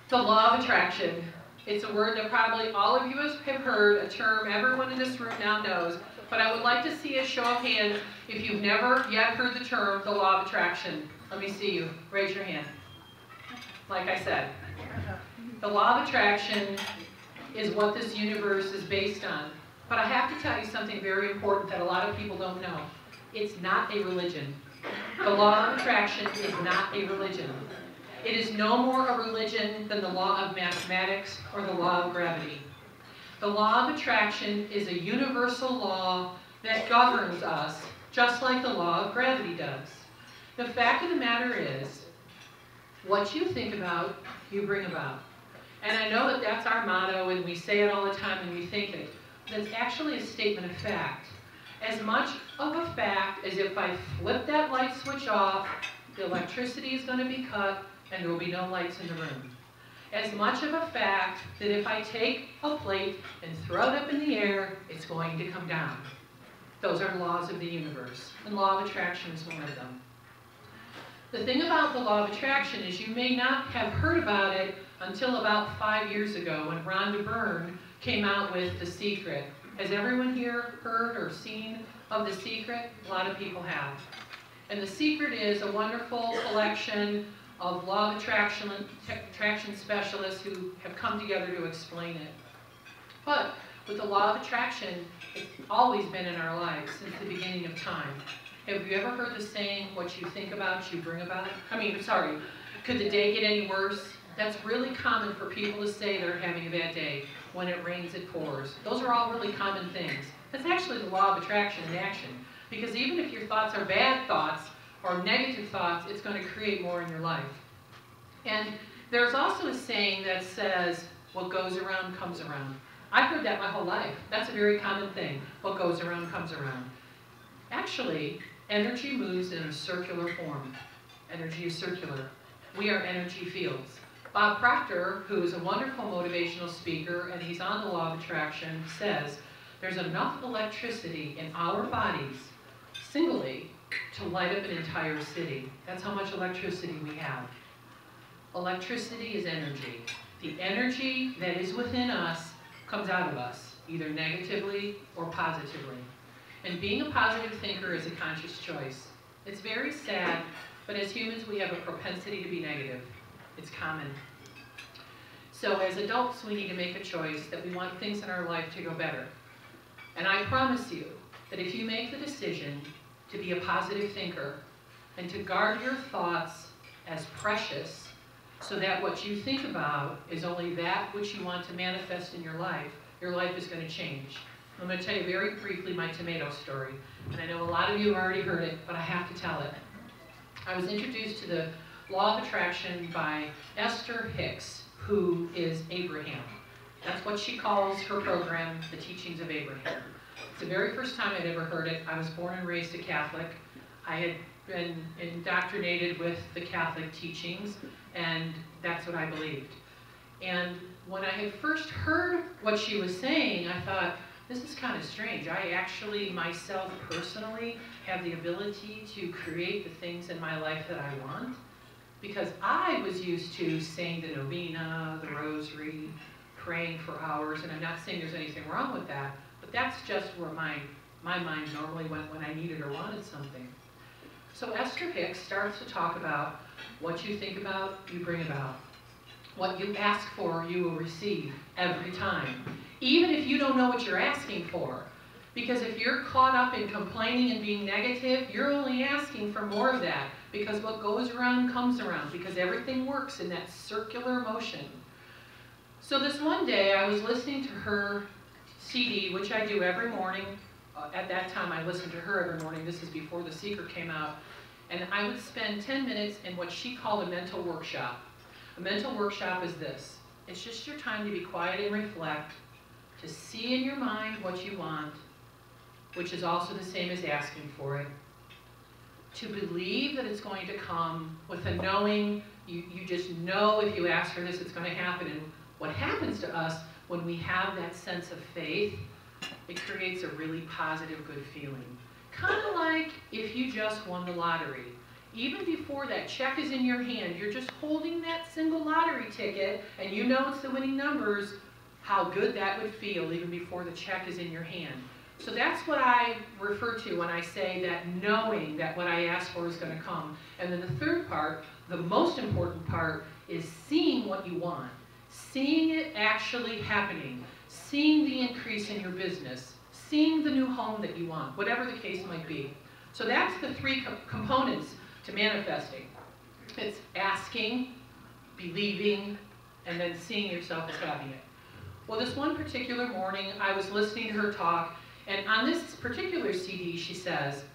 The law of attraction. It's a word that probably all of you have heard, a term everyone in this room now knows, but I would like to see a show of hands if you've never yet heard the term, the law of attraction. Let me see you. Raise your hand. Like I said, the law of attraction is what this universe is based on. But I have to tell you something very important that a lot of people don't know. It's not a religion. The law of attraction is not a religion. It is no more a religion than the law of mathematics or the law of gravity. The law of attraction is a universal law that governs us, just like the law of gravity does. The fact of the matter is, what you think about, you bring about. And I know that that's our motto, and we say it all the time and we think it. But it's actually a statement of fact. As much of a fact as if I flip that light switch off, the electricity is going to be cut, and there will be no lights in the room. As much of a fact that if I take a plate and throw it up in the air, it's going to come down. Those are laws of the universe, and law of attraction is one of them. The thing about the law of attraction is you may not have heard about it until about 5 years ago when Rhonda Byrne came out with The Secret. Has everyone here heard or seen of The Secret? A lot of people have. And The Secret is a wonderful collection of law of attraction specialists who have come together to explain it. But with the law of attraction, it's always been in our lives since the beginning of time. Have you ever heard the saying, what you think about, you bring about? Could the day get any worse? That's really common for people to say they're having a bad day. When it rains, it pours. Those are all really common things. That's actually the law of attraction in action. Because even if your thoughts are bad thoughts or negative thoughts, it's going to create more in your life. And there's also a saying that says, what goes around comes around. I've heard that my whole life. That's a very common thing. What goes around comes around. Actually, energy moves in a circular form. Energy is circular. We are energy fields. Bob Proctor, who is a wonderful motivational speaker, and he's on the law of attraction, says there's enough electricity in our bodies, singly, to light up an entire city. That's how much electricity we have. Electricity is energy. The energy that is within us comes out of us, either negatively or positively. And being a positive thinker is a conscious choice. It's very sad, but as humans we have a propensity to be negative. It's common. So as adults we need to make a choice that we want things in our life to go better. And I promise you that if you make the decision to be a positive thinker and to guard your thoughts as precious so that what you think about is only that which you want to manifest in your life is going to change. I'm going to tell you very briefly my tomato story. And I know a lot of you have already heard it, but I have to tell it. I was introduced to the law of attraction by Esther Hicks, who is Abraham. That's what she calls her program, The Teachings of Abraham. It's the very first time I'd ever heard it. I was born and raised a Catholic. I had been indoctrinated with the Catholic teachings, and that's what I believed. And when I had first heard what she was saying, I thought, this is kind of strange. I actually, myself personally, have the ability to create the things in my life that I want. Because I was used to saying the novena, the rosary, praying for hours, and I'm not saying there's anything wrong with that, but that's just where my mind normally went when I needed or wanted something. So Esther Hicks starts to talk about what you think about, you bring about. What you ask for, you will receive every time. Even if you don't know what you're asking for. Because if you're caught up in complaining and being negative, you're only asking for more of that. Because what goes around comes around. Because everything works in that circular motion. So this one day, I was listening to her CD, which I do every morning. At that time, I listened to her every morning. This is before The Secret came out. And I would spend 10 minutes in what she called a mental workshop. A mental workshop is this. It's just your time to be quiet and reflect, to see in your mind what you want, which is also the same as asking for it. To believe that it's going to come with a knowing, you just know if you ask for this, it's going to happen. And what happens to us when we have that sense of faith, it creates a really positive, good feeling. Kind of like if you just won the lottery. even before that check is in your hand, you're just holding that single lottery ticket and you know it's the winning numbers, how good that would feel even before the check is in your hand. So that's what I refer to when I say that knowing that what I asked for is going to come. And then the third part, the most important part, is seeing what you want. Seeing it actually happening. Seeing the increase in your business. Seeing the new home that you want, whatever the case might be. So that's the three components to manifesting. It's asking, believing, and then seeing yourself as having it. Well, this one particular morning, I was listening to her talk, and on this particular CD, she says,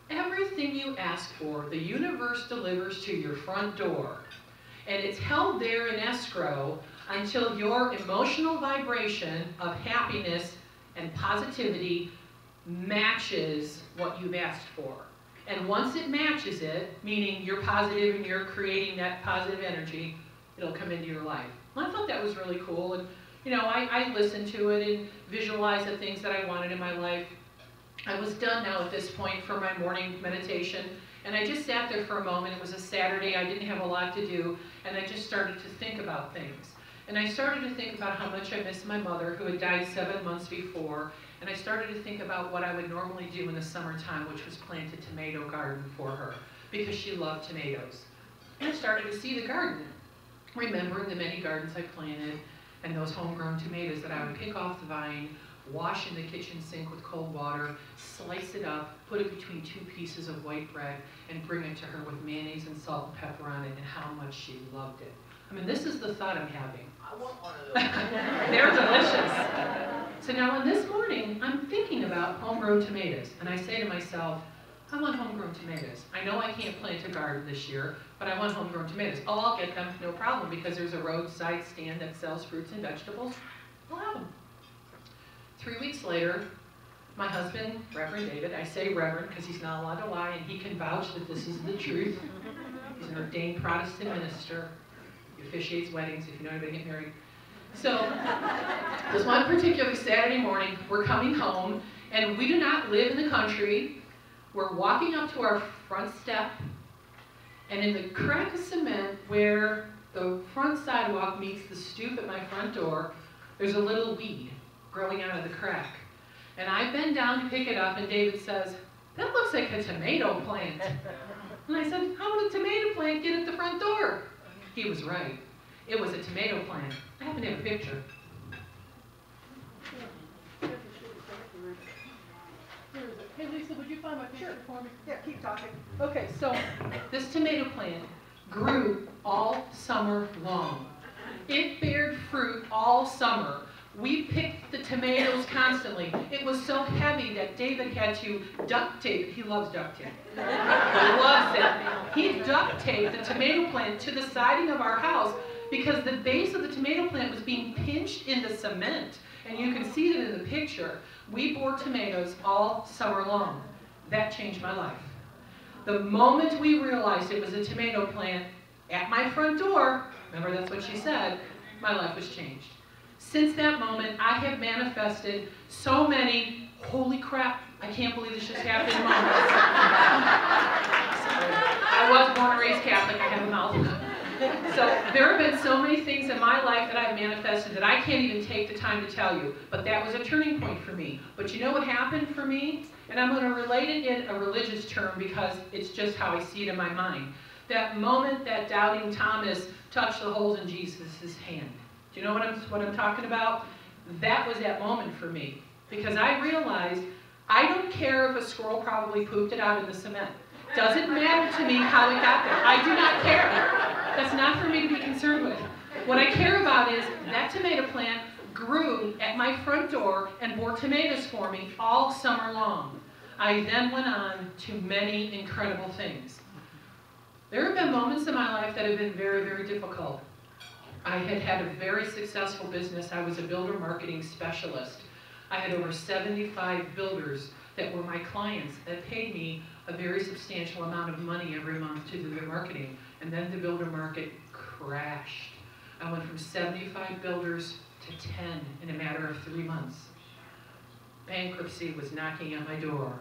everything you ask for, the universe delivers to your front door. And it's held there in escrow until your emotional vibration of happiness and positivity matches what you've asked for. And once it matches it, meaning you're positive and you're creating that positive energy, it'll come into your life. Well, I thought that was really cool. And you know, I listened to it and visualized the things that I wanted in my life. I was done now at this point for my morning meditation, and I just sat there for a moment. It was a Saturday, I didn't have a lot to do, and I just started to think about things. And I started to think about how much I missed my mother, who had died 7 months before, and I started to think about what I would normally do in the summertime, which was plant a tomato garden for her, because she loved tomatoes. And I started to see the garden, remembering the many gardens I planted, and those homegrown tomatoes that I would pick off the vine, wash in the kitchen sink with cold water, slice it up, put it between 2 pieces of white bread, and bring it to her with mayonnaise and salt and pepper on it, and how much she loved it. I mean, this is the thought I'm having. I want one of those. They're delicious. So now, in this morning, I'm thinking about homegrown tomatoes, and I say to myself, I want homegrown tomatoes. I know I can't plant a garden this year, but I want homegrown tomatoes. Oh, I'll get them, no problem, because there's a roadside stand that sells fruits and vegetables. I'll have them. 3 weeks later, my husband, Reverend David, I say Reverend because he's not allowed to lie, and he can vouch that this is the truth. He's an ordained Protestant minister. He officiates weddings, if you know anybody get married. So, this one particular Saturday morning, we're coming home, and we do not live in the country. We're walking up to our front step, and in the crack of cement where the front sidewalk meets the stoop at my front door, there's a little weed growing out of the crack. And I bend down to pick it up, and David says, that looks like a tomato plant. And I said, how would a tomato plant get at the front door? He was right. It was a tomato plant. I happen to have a picture. Hey Lisa, would you find my picture for me? Yeah, keep talking. Okay, so this tomato plant grew all summer long. It bared fruit all summer. We picked the tomatoes constantly. It was so heavy that David had to duct tape. He loves duct tape. He loves it. He duct taped the tomato plant to the siding of our house because the base of the tomato plant was being pinched into cement. And you can see it in the picture. We bore tomatoes all summer long. That changed my life. The moment we realized it was a tomato plant at my front door, remember that's what she said, my life was changed. Since that moment, I have manifested so many, holy crap, I can't believe this just happened moments. I was born and raised Catholic, I have a mouth. So there have been so many things in my life that I've manifested that I can't even take the time to tell you. But that was a turning point for me. But you know what happened for me? And I'm going to relate it in a religious term because it's just how I see it in my mind. That moment that doubting Thomas touched the holes in Jesus' hand. Do you know what I'm talking about? That was that moment for me. Because I realized I don't care if a squirrel probably pooped it out in the cement. Doesn't matter to me how it got there. I do not care. That's not for me to be concerned with. What I care about is that tomato plant grew at my front door and bore tomatoes for me all summer long. I then went on to many incredible things. There have been moments in my life that have been very, very difficult. I had had a very successful business. I was a builder marketing specialist. I had over 75 builders that were my clients that paid me a very substantial amount of money every month to do their marketing. And then the builder market crashed. I went from 75 builders to 10 in a matter of 3 months. Bankruptcy was knocking on my door.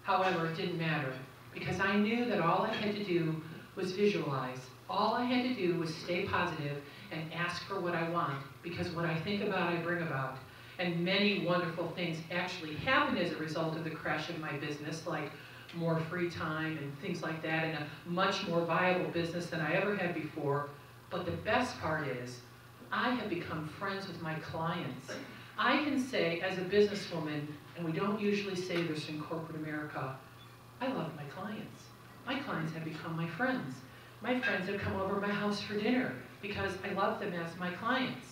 However, it didn't matter because I knew that all I had to do was visualize. All I had to do was stay positive and ask for what I want, because what I think about, I bring about. And many wonderful things actually happened as a result of the crash of my business, like more free time and things like that, and a much more viable business than I ever had before. But the best part is, I have become friends with my clients. I can say, as a businesswoman, and we don't usually say this in corporate America, I love my clients. My clients have become my friends. My friends have come over to my house for dinner because I love them as my clients.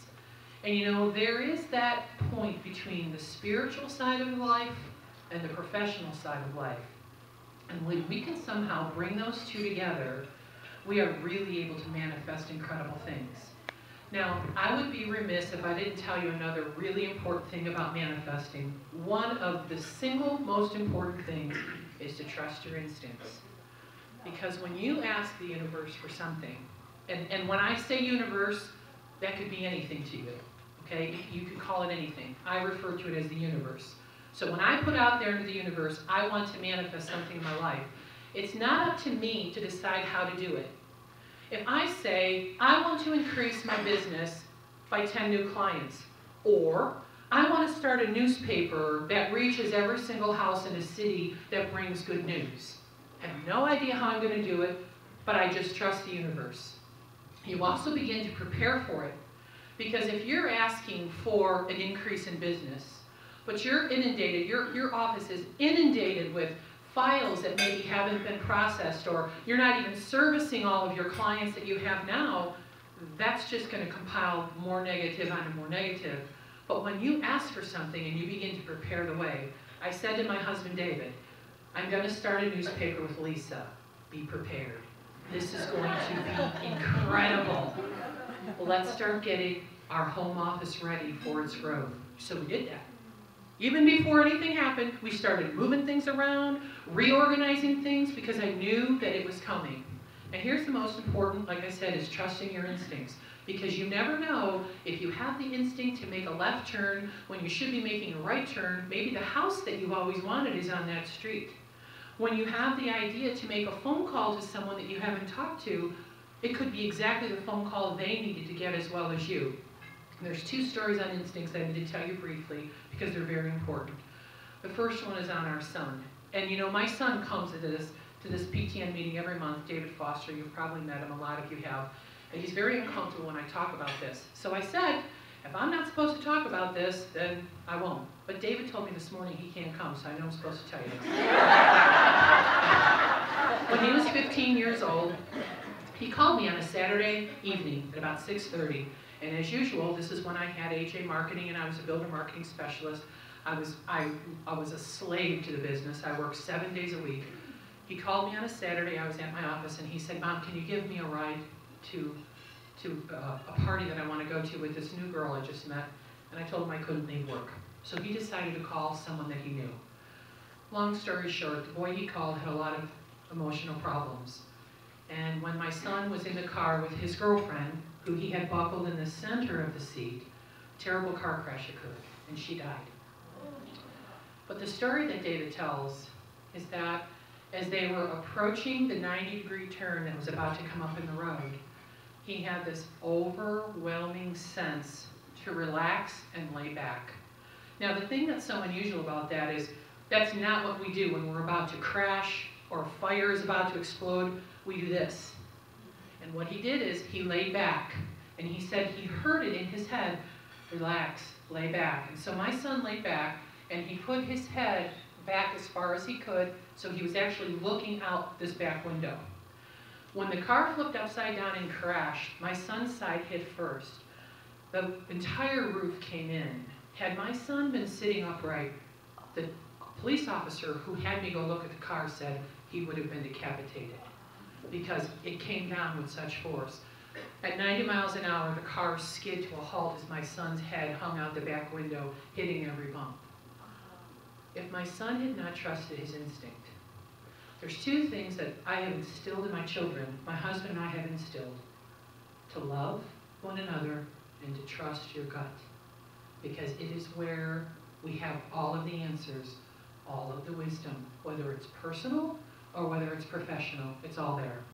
And you know, there is that point between the spiritual side of life and the professional side of life. And when we can somehow bring those two together, we are really able to manifest incredible things. Now, I would be remiss if I didn't tell you another really important thing about manifesting. One of the single most important things is to trust your instincts. Because when you ask the universe for something, and when I say universe, that could be anything to you, okay? You could call it anything. I refer to it as the universe. So when I put out there into the universe, I want to manifest something in my life. It's not up to me to decide how to do it. If I say, I want to increase my business by 10 new clients, or I want to start a newspaper that reaches every single house in a city that brings good news. I have no idea how I'm going to do it, but I just trust the universe. You also begin to prepare for it. Because if you're asking for an increase in business, but you're inundated, your office is inundated with files that maybe haven't been processed, or you're not even servicing all of your clients that you have now, that's just going to compile more negative onto more negative. But when you ask for something and you begin to prepare the way, I said to my husband David, I'm going to start a newspaper with Lisa. Be prepared. This is going to be incredible. Let's start getting our home office ready for its growth. So we did that. Even before anything happened, we started moving things around, reorganizing things, because I knew that it was coming. And here's the most important, like I said, is trusting your instincts. Because you never know, if you have the instinct to make a left turn when you should be making a right turn, maybe the house that you've always wanted is on that street. When you have the idea to make a phone call to someone that you haven't talked to, it could be exactly the phone call they needed to get as well as you. There's two stories on instincts that I need to tell you briefly because they're very important. The first one is on our son. And you know, my son comes to this PTN meeting every month, David Foster. You've probably met him, a lot of you have. And he's very uncomfortable when I talk about this. So I said, if I'm not supposed to talk about this, then I won't. But David told me this morning he can't come, so I know I'm supposed to tell you this. When he was 15 years old, he called me on a Saturday evening at about 6:30. And as usual, this is when I had AJ Marketing and I was a builder marketing specialist. I was a slave to the business. I worked 7 days a week. He called me on a Saturday. I was at my office and he said, Mom, can you give me a ride to a party that I want to go to with this new girl I just met? And I told him I couldn't leave work. So he decided to call someone that he knew. Long story short, the boy he called had a lot of emotional problems. And when my son was in the car with his girlfriend, who he had buckled in the center of the seat, a terrible car crash occurred, and she died. But the story that David tells is that as they were approaching the 90-degree turn that was about to come up in the road, he had this overwhelming sense to relax and lay back. Now, the thing that's so unusual about that is that's not what we do when we're about to crash or a fire is about to explode. We do this. And what he did is he laid back, and he said he heard it in his head, relax, lay back. And so my son laid back, and he put his head back as far as he could, so he was actually looking out this back window. When the car flipped upside down and crashed, my son's side hit first. The entire roof came in. Had my son been sitting upright, the police officer who had me go look at the car said he would have been decapitated, because it came down with such force. At 90 miles an hour, the car skid to a halt as my son's head hung out the back window, hitting every bump. If my son had not trusted his instinct, there's two things that I have instilled in my children, my husband and I have instilled: to love one another and to trust your gut. Because it is where we have all of the answers, all of the wisdom, whether it's personal or whether it's professional, it's all there.